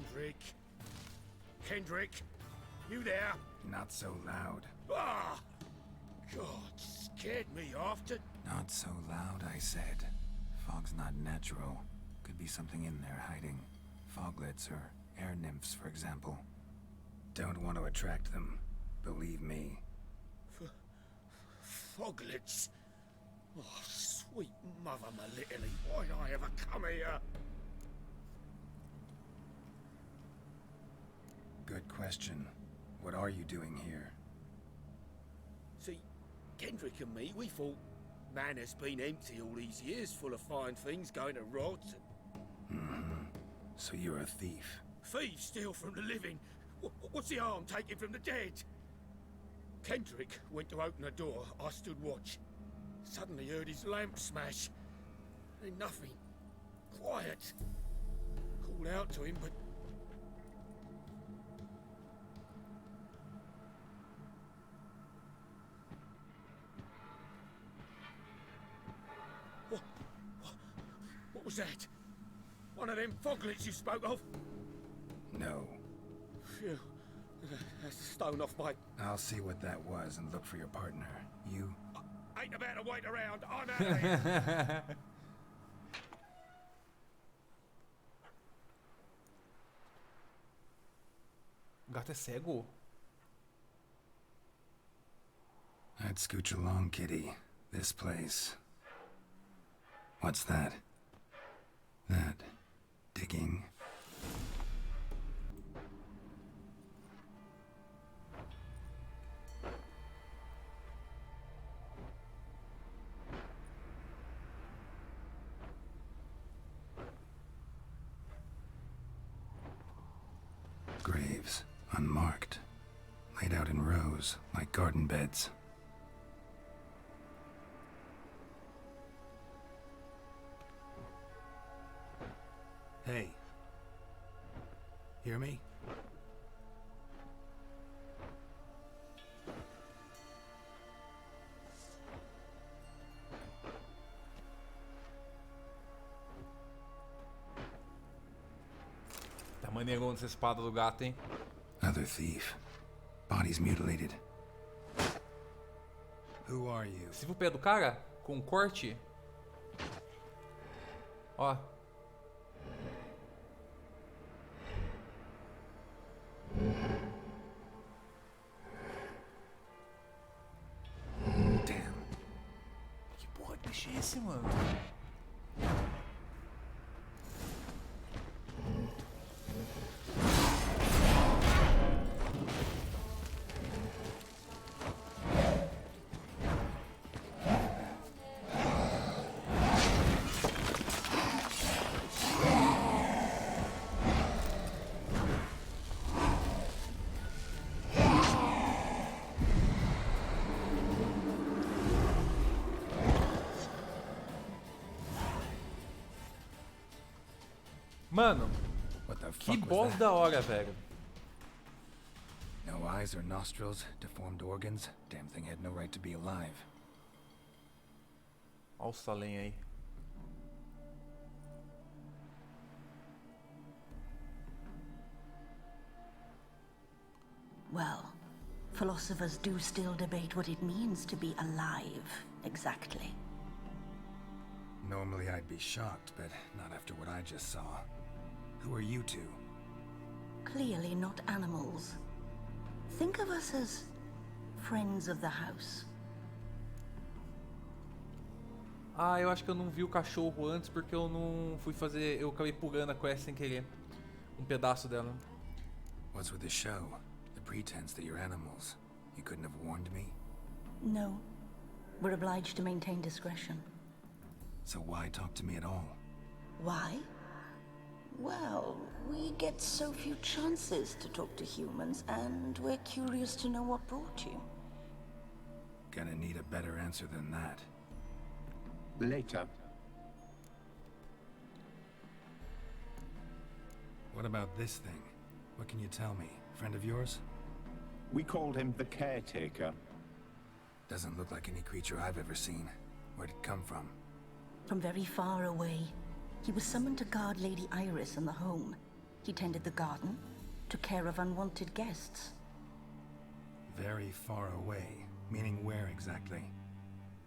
Kendrick? Kendrick? You there? Not so loud. Ah! God, scared me off to... Not so loud, I said. Fog's not natural. Could be something in there hiding. Foglets or air nymphs, for example. Don't want to attract them. Believe me. Foglets? Oh, sweet mother, my little, why'd I ever come here? Good question. What are you doing here? See, Kendrick and me, we thought man has been empty all these years, full of fine things going to rot. So you're a thief? Thieves steal from the living. What's the harm taken from the dead? Kendrick went to open the door. I stood watch. Suddenly heard his lamp smash. Then nothing. Quiet. Called out to him, but... What was that? One of them foglets you spoke of? No. Phew. That's a stone off my... I'll see what that was and look for your partner. You? Ain't about to wait around. I'm out of here. O gato é cego? I'd scooch along, kitty. This place. What's that? That... digging? Graves, unmarked, laid out in rows, like garden beds. Hey. Hear me? Tá maneirona essa espada do gato, hein? Another thief. Bodies mutilated. Who are you? Se for o pé do cara, com um corte. Ó. Damn. Que porra de bicho é esse, mano? Mano, What the que fuck was boss that? da hora, velho. No eyes or nostrils, deformed organs. Damn thing had no right to be alive. Olha o Salem aí. Well, philosophers do still debate what it means to be alive, exactly. Normally I'd be shocked, but not after what I just saw. Who are you two? Clearly not animals. Think of us as friends of the house. Ah, eu acho que eu não vi o cachorro antes porque eu não fui fazer... Eu acabei pulando a quest sem querer. Um pedaço dela. What's with the show? The pretense that you're animals. You couldn't have warned me? No. We're obliged to maintain discretion. So why talk to me at all? Why? Well, we get so few chances to talk to humans, and we're curious to know what brought you. Gonna need a better answer than that. Later. What about this thing? What can you tell me? Friend of yours? We called him the Caretaker. Doesn't look like any creature I've ever seen. Where'd it come from? From very far away. He was summoned to guard Lady Iris and the home. He tended the garden, took care of unwanted guests. Very far away. Meaning where exactly?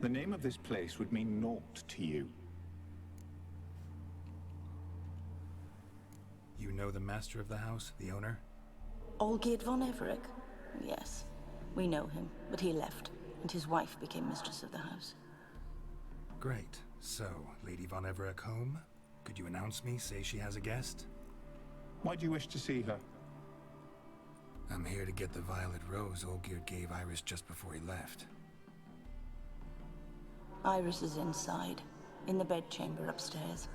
The name of this place would mean naught to you. You know the master of the house, the owner? Olgierd von Everec? Yes, we know him, but he left, and his wife became mistress of the house. Great. So, Lady von Everec home? Could you announce me, say she has a guest? Why do you wish to see her? I'm here to get the violet rose Olgierd gave Iris just before he left. Iris is inside, in the bedchamber upstairs.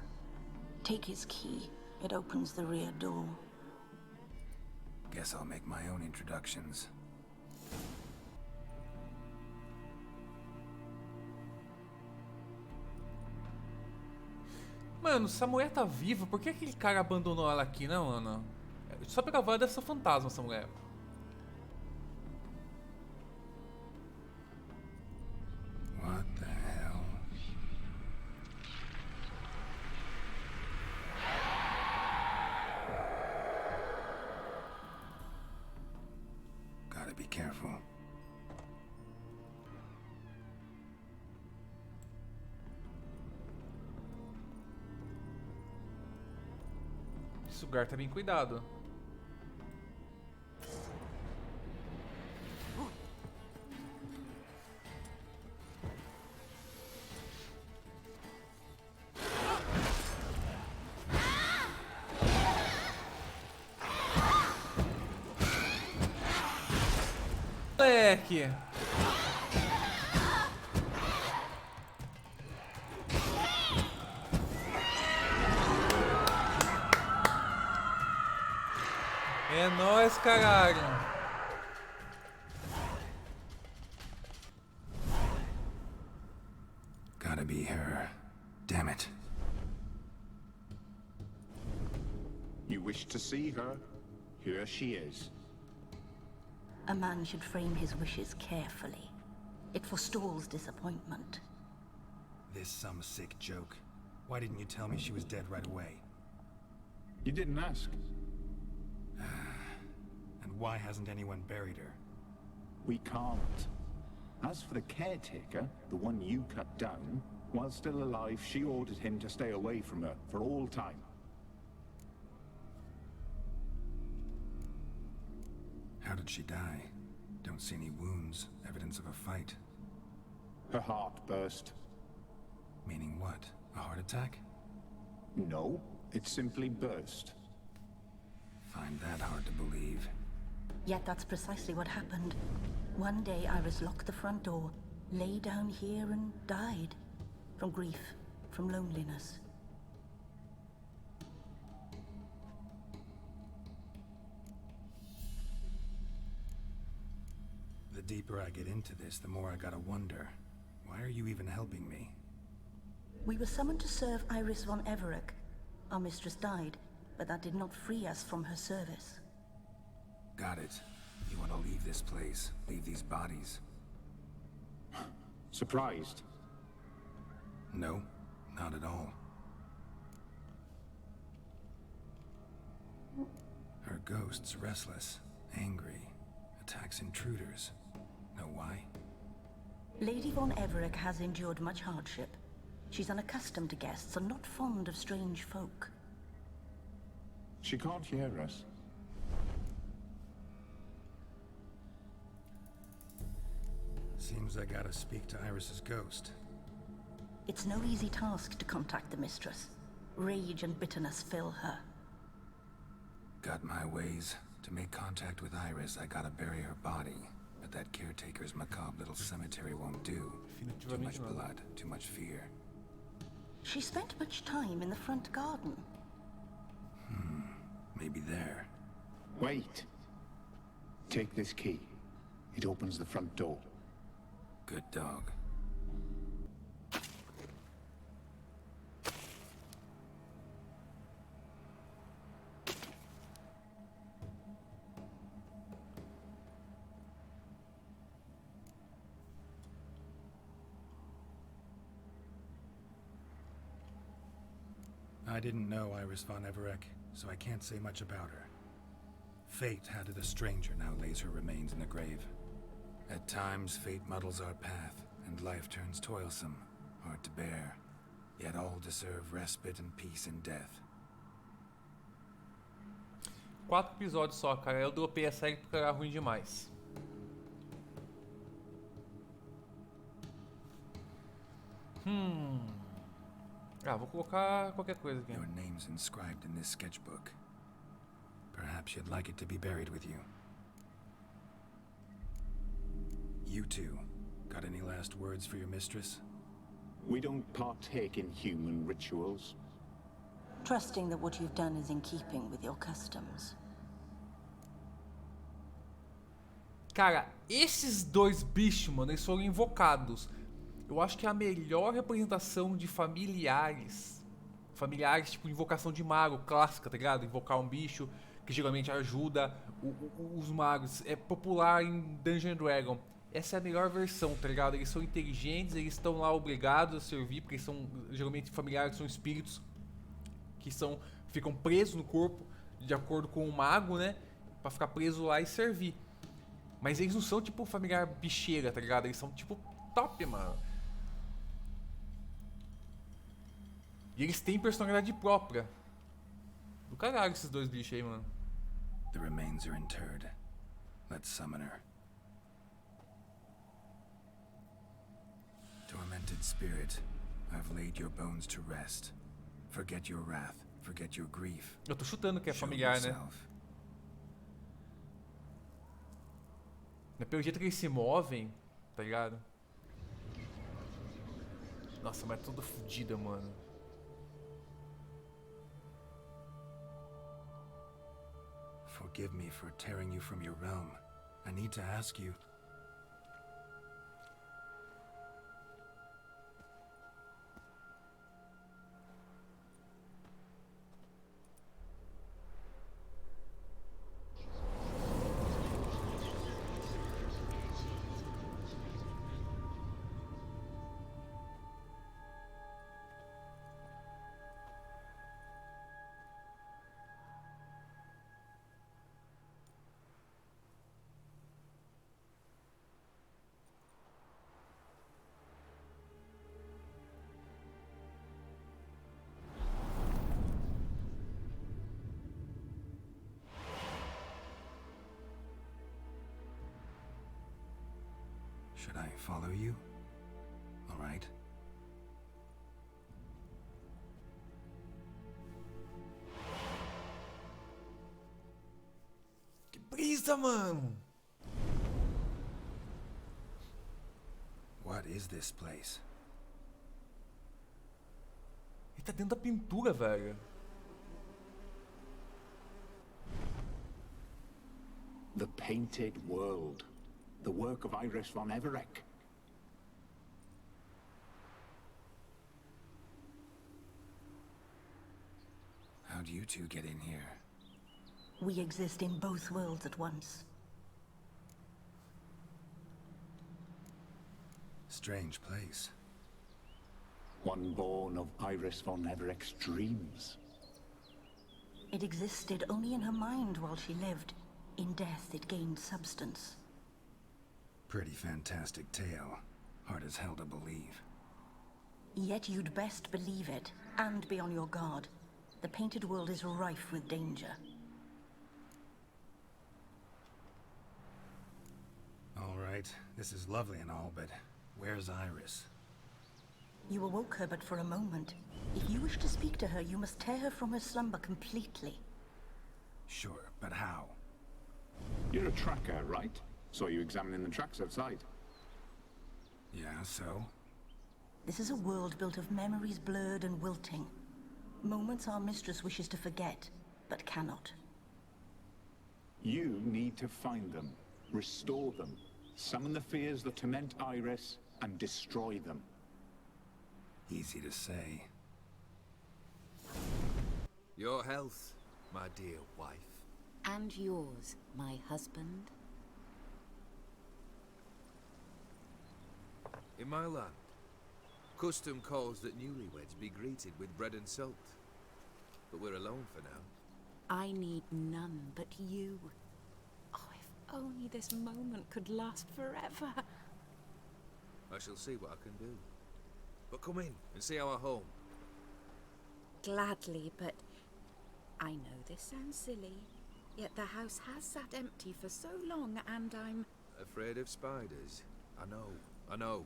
Take his key. It opens the rear door. Guess I'll make my own introductions. Mano, essa mulher tá viva. Por que aquele cara abandonou ela aqui, né, mano? Só pela voz deve ser fantasma essa mulher. What the hell? Gotta be careful. Esse lugar tá bem cuidado. Moleque! É nóis, caralho! Gotta be her. Damn it. You wish to see her? Here she is. A man should frame his wishes carefully. It forestalls disappointment. This some sick joke. Why didn't you tell me she was dead right away? You didn't ask. And why hasn't anyone buried her? We can't. As for the caretaker, the one you cut down, while still alive, she ordered him to stay away from her for all time. How did she die? Don't see any wounds, evidence of a fight. Her heart burst. Meaning what? A heart attack? No, it simply burst. Find that hard to believe. Yet that's precisely what happened. One day Iris locked the front door, lay down here and died. From grief, from loneliness. The deeper I get into this, the more I gotta wonder. Why are you even helping me? We were summoned to serve Iris von Everec. Our mistress died, but that did not free us from her service. Got it. You want to leave this place, leave these bodies? Surprised? No, not at all. Her ghost's restless, angry, attacks intruders. Know why? Lady von Everec has endured much hardship. She's unaccustomed to guests and not fond of strange folk. She can't hear us. Seems I gotta speak to Iris's ghost. It's no easy task to contact the mistress. Rage and bitterness fill her. Got my ways. To make contact with Iris, I gotta bury her body. But that caretaker's macabre little cemetery won't do. Too much blood, too much fear. She spent much time in the front garden. Maybe there. Wait. Take this key. It opens the front door. Good dog. I didn't know Iris von Everec. so I can't say much about her. Fate, had it a stranger, now lays her remains in the grave. At times, fate muddles our path, and life turns toilsome, hard to bear. Yet all deserve respite and peace in death. 4 episódios só, cara. Eu dropei a série porque era ruim demais. Ah, vou colocar qualquer coisa aqui. Your name's inscribed in this sketchbook. Perhaps you'd like it to be buried with you. You two, got any last words for your mistress? We don't partake in human rituals. Trusting that what you've done is in keeping with your customs. Cara, esses dois bichos, mano, eles foram invocados. Eu acho que é a melhor representação de familiares. Familiares, tipo invocação de mago clássica, tá ligado? Invocar um bicho que geralmente ajuda os magos. É popular em Dungeon Dragon. Essa é a melhor versão, tá ligado? Eles são inteligentes, eles estão lá obrigados a servir, porque eles são geralmente familiares, são espíritos que ficam presos no corpo, de acordo com o mago, né? Pra ficar preso lá e servir. Mas eles não são tipo familiar bicheira, tá ligado? Eles são tipo top, mano. E eles têm personalidade própria. Do caralho esses dois bichos aí, mano. The remains are interred. Let's summon her. Tormented spirit, I've laid your bones to rest. Forget your wrath, forget your grief. Eu tô chutando que é Show familiar, né? yourself. Pelo jeito que eles se movem, tá ligado? Nossa, mas é tudo fodida, mano. Forgive me for tearing you from your realm. I need to ask you. Should I follow you? All right. Que brisa, mano! What is this place? Ele tá dentro da pintura, velho. The Painted World. The work of Iris von Everec. How do you two get in here? We exist in both worlds at once. Strange place. One born of Iris von Everec's dreams. It existed only in her mind while she lived. In death, it gained substance. Pretty fantastic tale. Hard as hell to believe. Yet you'd best believe it, and be on your guard. The Painted World is rife with danger. All right, this is lovely and all, but where's Iris? You awoke her but for a moment. If you wish to speak to her, you must tear her from her slumber completely. Sure, but how? You're a tracker, right? Saw you examining the tracks outside. Yeah, so? This is a world built of memories blurred and wilting. Moments our mistress wishes to forget, but cannot. You need to find them, restore them, summon the fears that torment Iris, and destroy them. Easy to say. Your health, my dear wife. And yours, my husband. In my land, custom calls that newlyweds be greeted with bread and salt. But we're alone for now. I need none but you. Oh, if only this moment could last forever. I shall see what I can do. But come in and see our home. Gladly, but I know this sounds silly, yet the house has sat empty for so long and I'm... Afraid of spiders? I know.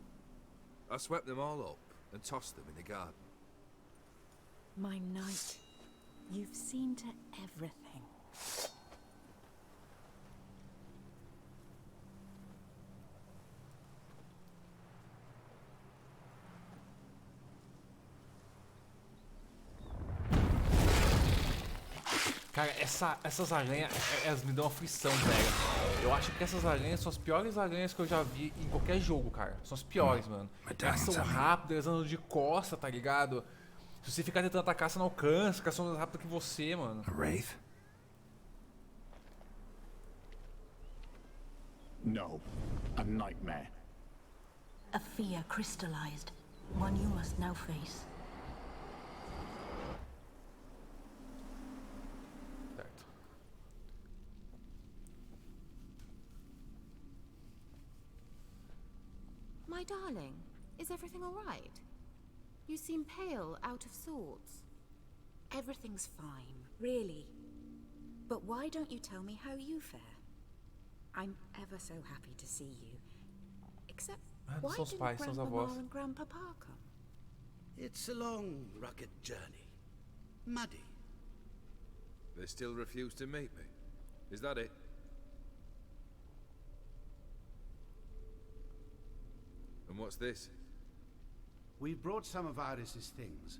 I swept them all up and tossed them in the garden. My knight, you've seen to everything. Cara, essas aranhas, elas me dão aflição, velho. Eu acho que essas aranhas são as piores aranhas que eu já vi em qualquer jogo, cara. São as piores, mano. Elas são rápidas, elas andam de costa, tá ligado? Se você ficar tentando atacar, você não alcança, elas são mais rápidas que você, mano. A wraith? No, a nightmare. A fear crystallized, one you must now face. Certo. My darling, is everything all right? You seem pale, out of sorts. Everything's fine, really. But why don't you tell me how you fare? I'm ever so happy to see you. Except, why são os didn't pais, são os Grandmama avós. and Grandpapa come? It's a long, rugged journey. Muddy. They still refuse to meet me. Is that it? And what's this? We brought some of Iris's things.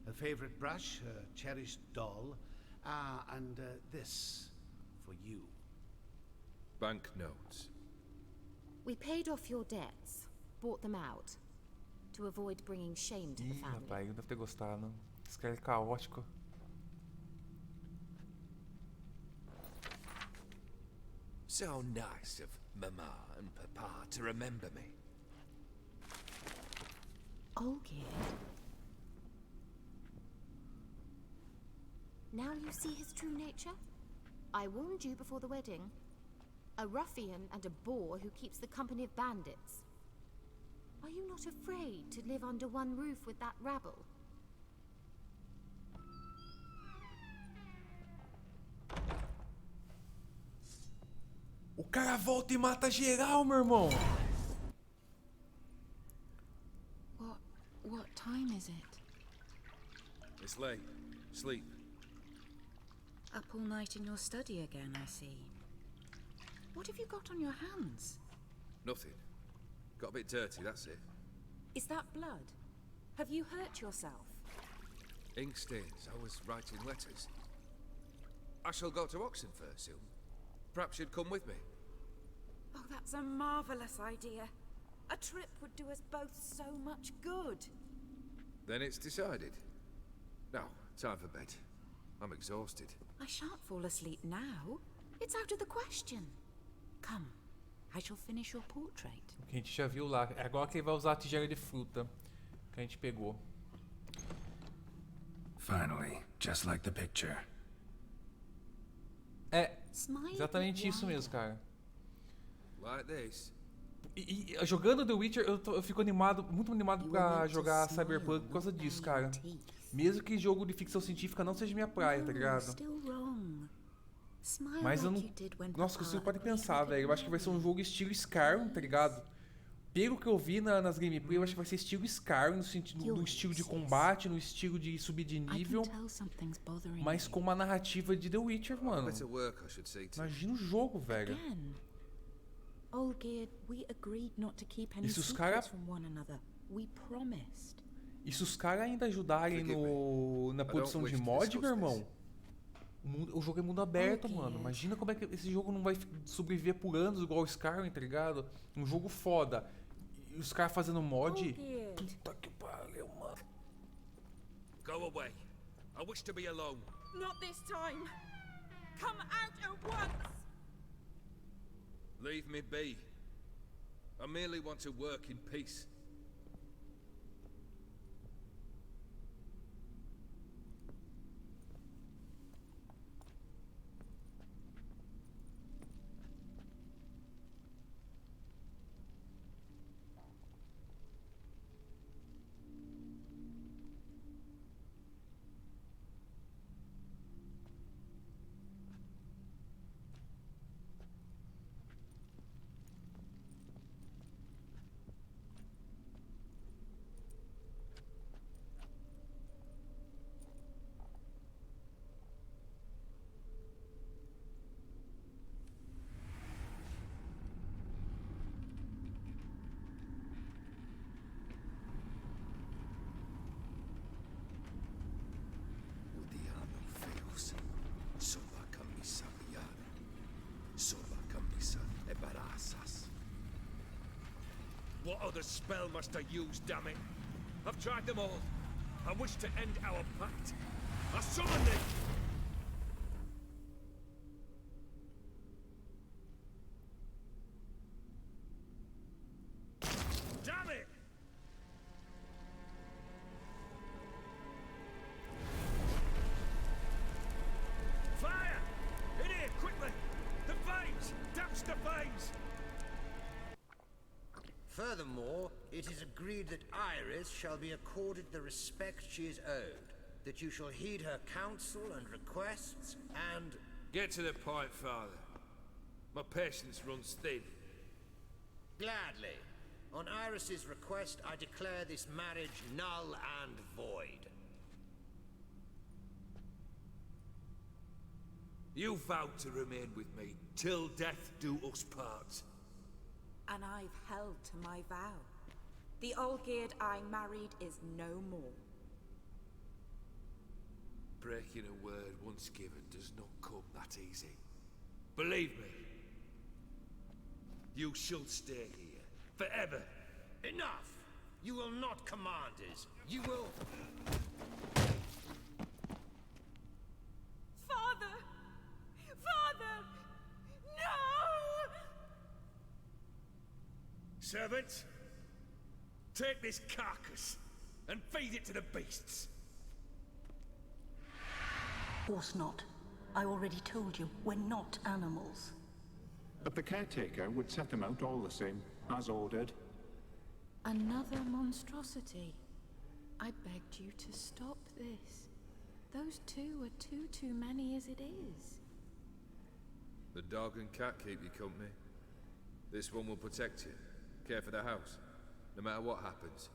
Her favorite brush, her cherished doll, and this for you. Banknotes. We paid off your debts, bought them out, to avoid bringing shame to the Ih, family. rapaz, não deve ter gostado. Esse cara é caótico. So nice of Mama and Papa to remember me. Olgierd. Now you see his true nature? I warned you before the wedding. A ruffian and a boor who keeps the company of bandits. Are you not afraid to live under one roof with that rabble? O cara volta e mata geral, meu irmão. What time is it? It's late. Sleep. Up all night in your study again, I see. What have you got on your hands? Nothing. Got a bit dirty, that's it. Is that blood? Have you hurt yourself? Ink stains. I was writing letters. I shall go to Oxenfurt soon. Perhaps you'd come with me. Oh, that's a marvelous idea. A trip would do us both so much good. Then it's decided. Now, time for bed. I'm exhausted. I shan't fall asleep now. It's out of the question. Come, I shall finish your portrait. O que a gente já viu lá. É agora que ele vai usar a tigela de fruta que a gente pegou. Finally, just like the picture. É, Smile exatamente isso wide. mesmo, cara. Like this. E jogando The Witcher, eu fico animado, muito animado pra jogar Cyberpunk por causa disso, cara. Mesmo que jogo de ficção científica não seja minha praia, tá ligado? Mas eu não... Nossa, que você pode pensar, velho. Eu acho que vai ser um jogo estilo Skyrim, tá ligado? Pelo que eu vi nas gameplay, eu acho que vai ser estilo Skyrim, no sentido do estilo de combate, no estilo de subir de nível, mas com uma narrativa de The Witcher, mano. Better work, I should say to. Imagina o jogo, velho. Olgierd, we agreed not to keep any E se os secrets from one another. We promised. E se os caras ainda ajudarem na produção de mod, meu irmão, o jogo é mundo aberto, mano. Imagina como é que esse jogo não vai sobreviver por anos igual o Skyrim, tá ligado? Um jogo foda. E os caras fazendo mod. Puta que pariu, mano. Go away. I wish to be alone. Not this time. Come out at once. Leave me be. I merely want to work in peace. other spell must I use, damn it? I've tried them all. I wish to end our pact. I summon thee! Damn it! Fire! In here, quickly! The flames! Douse the flames! Furthermore, it is agreed that Iris shall be accorded the respect she is owed, that you shall heed her counsel and requests, and... Get to the point, Father. My patience runs thin. Gladly. On Iris's request, I declare this marriage null and void. You vowed to remain with me, till death do us part. And I've held to my vow. The Olgierd I married is no more. Breaking a word once given does not come that easy. Believe me. You shall stay here, forever. Enough! You will not command us. You will... Father! Father! No! Servants, take this carcass and feed it to the beasts. Of course not. I already told you, we're not animals. But the caretaker would set them out all the same, as ordered. Another monstrosity. I begged you to stop this. Those two are too many as it is. The dog and cat keep you company. This one will protect you, care for the house, no matter what happens.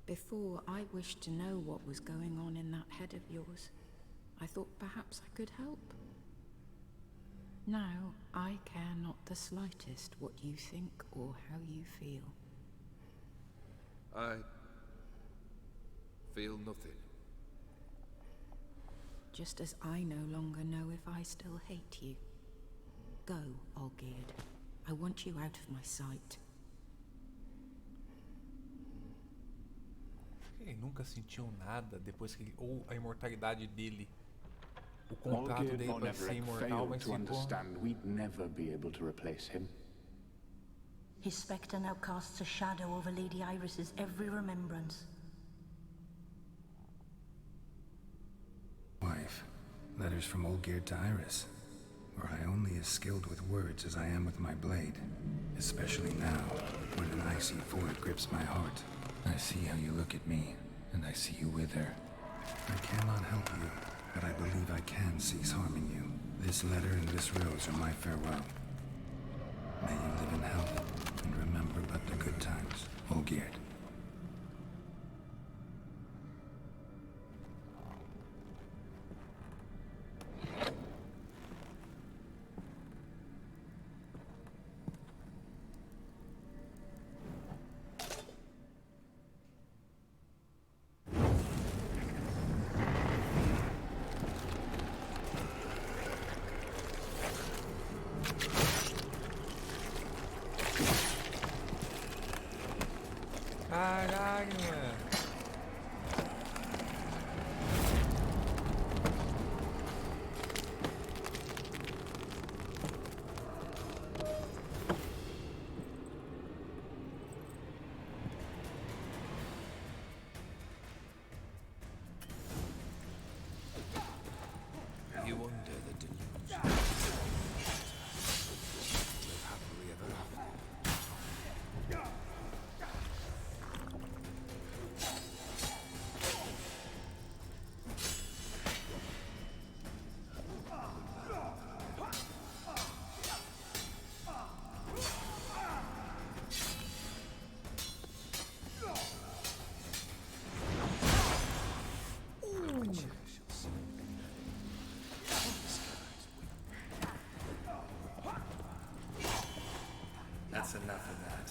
Before, I wished to know what was going on in that head of yours. I thought perhaps I could help. Now, I care not the slightest what you think or how you feel. I feel nothing. Just as I no longer know if I still hate you. Go, Olgierd. I want you out of my sight. Ele nunca sentiu nada depois que ele, ou a imortalidade dele, o contrato dele para ser imortal, mas to understand we'd never be able to replace him. His spectre now casts a shadow over Lady Iris's every remembrance. Wife, letters from Olgierd to Iris. Were I only as skilled with words as I am with my blade, especially now, when an icy void grips my heart. I see how you look at me, and I see you wither. I cannot help you, but I believe I can cease harming you. This letter and this rose are my farewell. May you live in health, and remember but the good times, Olgierd. Caralho, mano. You under the delusion. Live happily ever after. That's enough of that.